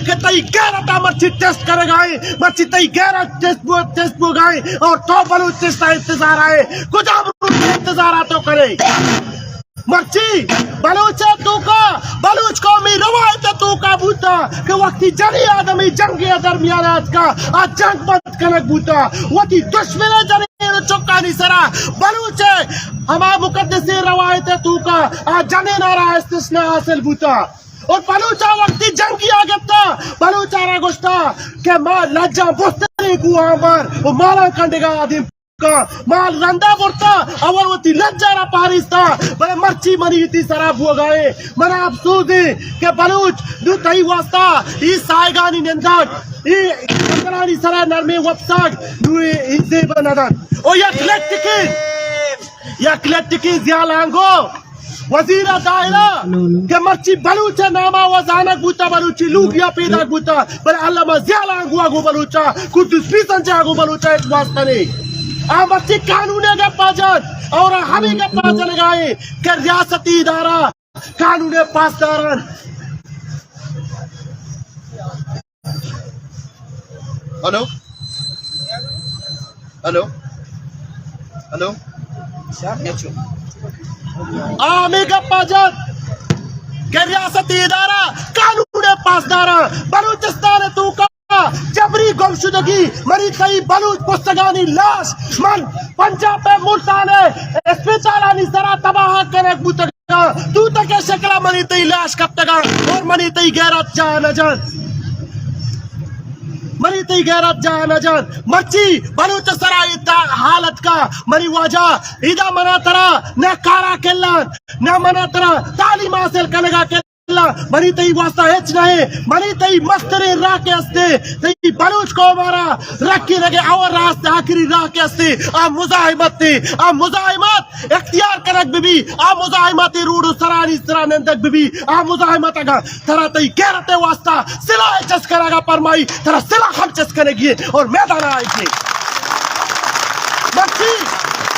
कि तई गैरत मर्ची टेस्ट करेगा मर्ची तई गैरत टेस्ट बुगाए और तो बलूच टेस्ट का इंतजार आए कुछ इंतजार तो करे मर्ची बलूच तू का बलूच कौमी रवायत तू का बूता कि वक्ती जनी आदमी जंग दरमियान आज का आज जंग बंद कनक बूता वती दुश्मन जनी चौका नहीं सरा बलूच हमारा मुकद्दस रवायत तू का आज जने नारा इस्तिस्ना हासिल बूता और बलूचा वक्ती जंग किया गया बलूचा रा गुस्ता के मां लज्जा बुस्तरी कुआं पर वो माला कंडेगा आदिम का माल रंदा बुरता और वो लज्जा पारिस्ता बड़े मर्ची मनी थी शराब हुआ गए मना अफसोस है कि बलूच दू तई वास्ता ई सायगानी नंदन ई कंगरानी सरा नरमे वपसाग दू इनसे बनदन ओ या क्लेटिकी जियालांगो वजीरा दायरा के मर्ची बलूचा नामा वजानक बूता बलूची लूबिया पैदा बूता पर अल्लामा जियालांगो आगो बलूचा कुदुस भी संचा आगो बलूचा एक वास्ता नहीं आ मर्ची कानून का पाजन और हमें का पाजन लगाए कि रियासती इदारा कानून पासदारन हेलो हेलो हेलो आमे का पाजन के रियासती इदारा कानून पासदारा बलूचिस्तान तू का जबरी गुमशुदगी मरी कई बलूच पुस्तकानी लाश मन पंजाब पे मुल्ताने स्पेशलानी सरा तबाह करे बुतगा तू तक शक्ला मनी तई लाश कब तक और मनी तई गैरत जा न जान मनी तई गैरत जा न जान मर्ची बलूच सराय हालत का मनी वाजा इदा मना तरा न कारा केल्ला न मना तरा तालीम हासिल करेगा के मनी तई वास्ता हेच नहीं मनी तई मस्तरे राह के हस्ते तई बलूच को हमारा रखी लगे और रास्ते आखिरी राह के हस्ते आ मुजाहिमत इख्तियार करक बिबी आ मुजाहिमत रूड सरानी सरानंदक बिबी आ मुजाहिमत का तरा तई गैरते वास्ता सिला चस करेगा परमाई तरा सिला हम चस करेगी और मैदान आएगी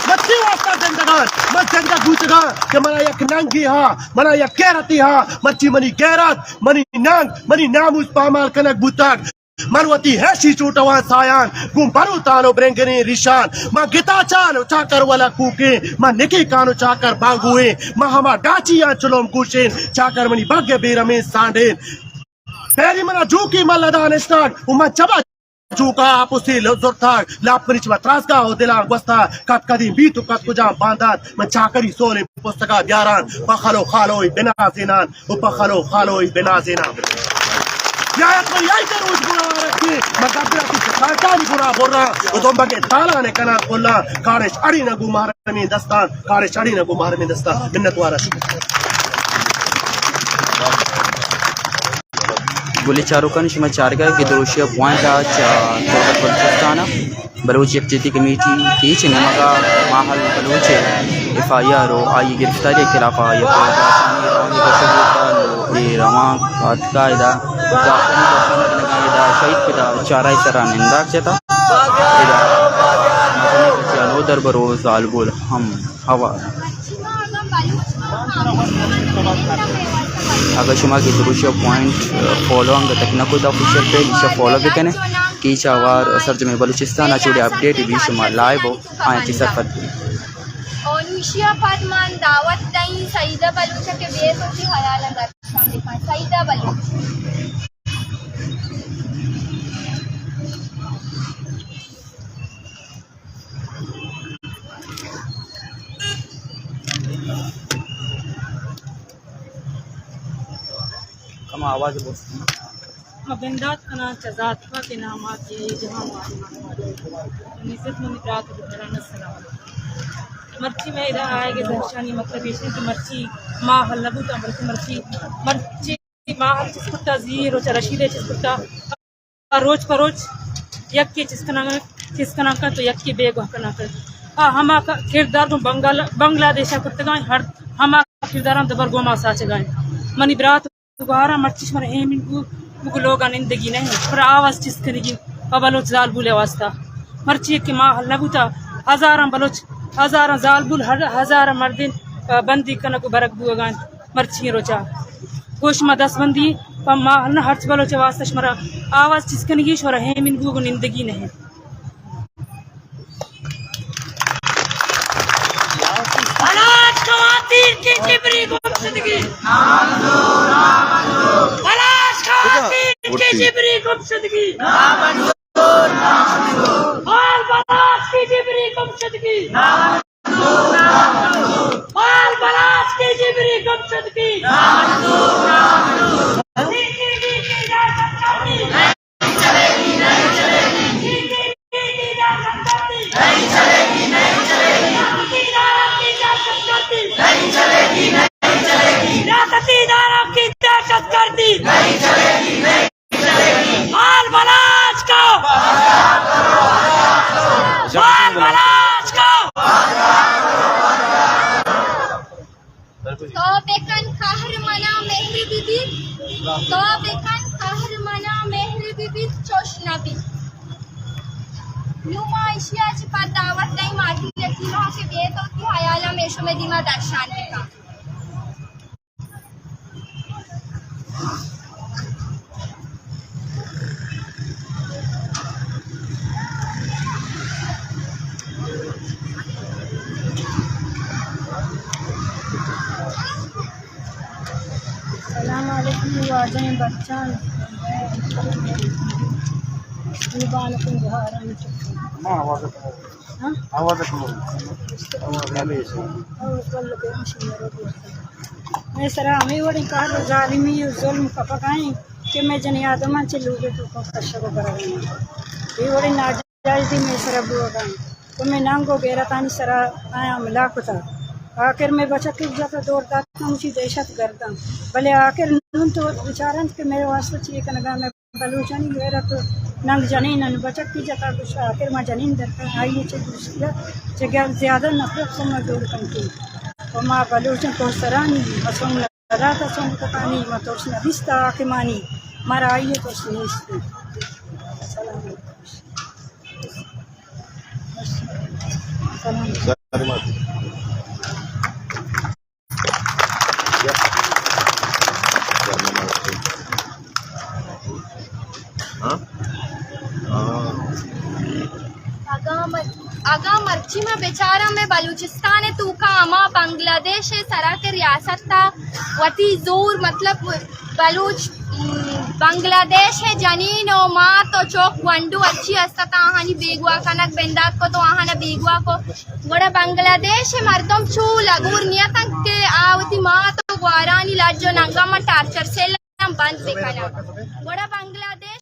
मच्छी वास्ता जिंदगान मत जंगा गुचगा के मना एक नंगी हा मना एक गैरती हा मच्छी मनी गैरत मनी नंग मनी नामुस पामाल कनक बुतक मनवती हैशी चूटवा सायान गुम बरु तानो ब्रेंगनी रिशान मां गिता चानो चाकर वाला कूके मां निकी कानो चाकर बागुए मां हमा डाचिया चलोम कुशेन चाकर मनी भाग्य बेरमे सांडेन पेरी मना जूकी मल्लदान स्टार्ट उमा चबा चूका आपुसी जोरथा लापरिच मात्रासका होदिला वस्ता कदी बीतु कुजा बांदात मन चाकरी सोले पुस्तका ब्यारान पखलो खालोई बिना जिनान उपखलो खालोई बिना जिना यात में यही करूँ गुना रखी मकाबला की सरकारी गुना बोलना उदोंबा के ताला ने कना कोल्ला कारे शाड़ी न गुमार में दस्तान कारे शाड़ी न गुमार में दस्तान मिन्नत वारा बोली चारुकन शिमा चारगा की दोषिया पॉइंट आज कोलकाता बलूचिस्तान बलूच यकजहती कमेटी की चिन्हगा माहल बलूच एफआईआर आई गिरफ्तारी के खिलाफ रवा कायदा शहीद पिता चारा सरा निंदा चेता दर बरोज आलबुल हम हवा अगर शुमा की दुरुशिया पॉइंट फॉलो अंग तक न कोई ऑफिशियल पेज इसे फॉलो भी करें की चावार सरजमे बलूचिस्तान अचूड़े अपडेट भी शुमा लाइव हो आए की सफर और निशिया फरमान दावत नहीं सईदा बलूच के बेस होती ख्याल अंदर सईदा बलूच कम आवाज बोल मबिंदात कना चजातवा के नामात ये जहां निसत में रात गुजराना सलाम मर्ची में इधर आएगे दर्शानी मतलब ये कि मर्ची माँ हल्लबू तो मर्ची माँ हल चिस्कुता जीरो चरशीदे चिस्कुता रोज पर रोज यक के चिस्कना का तो यक के बेग वकना कर हमा का किरदार तो बांग्लादेश कुत्तगा हर हमा किरदार दबर गोमा साच गाए मनी बरात गुहारा मर्ची मर एमिन को लोग निंदगी नहीं पर आवाज चिस करेगी बलोच जाल बुले वास्ता मर्ची के माँ हल्लबूता हजारा बलोच हजारा जाल बुल हजारा मर्दिन बंदी कनक बरक बुगान मर्ची रोचा गोश में 10 बंदी न हर्च बलोच वास्ता शमरा आवाज़ चिस्कनगी शोर है मिन गुगु निंदगी नहीं बलाच खवातीर की जिबरी गुमशुदगी बलाच खवातीर की जिबरी गुमशुदगी बाल बलाच की जिबरी गुमशुदगी बाल बलाच की जिबरी गुमशुदगी तो बेकन kahraman Mehri Bibi तो बेकन kahraman Mehri Bibi चोशनबी नुमाइशिया चिपा दावत नहीं माटी लगी वहाँ के बेत और की हयाला मेशो में दिमा दर्शान के का सलामुअलैकुम वाजन बच्चन निबानकुम जहारन आवाज मैं सरा हमें वो निकाल जालिमी जुल्म का पकाएं कि मैं जन आदमा चलूगे तो कशा को करा ये वो नाजायज थी मैं सरा बुआ का तो मैं नांगो गेरा तानी सरा आया मिला को था आखिर में बचा के जाता दौड़ दाता मुझे दहशत करता भले आखिर नून तो बेचारन के मेरे वास्ते चाहिए कनगा मैं बलूचनी गेरा तो नंग जनीन बचा की जाता कुछ आखिर में जनीन दरता आई चे दूसरा जगह ज्यादा नफरत से मैं दूर करती और माँ बलूचन को सरानी असम राता सोन का पानी मतोस न दिस्ता के मानी मारा आई तो सुनिस्ते सलाम सलाम आगा मर्ची में बेचारा में बलूचिस्तान है तू का अमा बांग्लादेश है सरा के रियासत था वती जोर मतलब बलूच बांग्लादेश है जनीन और माँ तो चौक वंडू अच्छी अस्ता आहानी बेगुआ कनक बेंदाक को तो आहाना बेगुआ को गोड़ा बांग्लादेश है मर्दम चू लगूर नियत के आवती माँ तो ग्वारानी लाजो नंगा में टार्चर से बंद बेखाना गोड़ा बांग्लादेश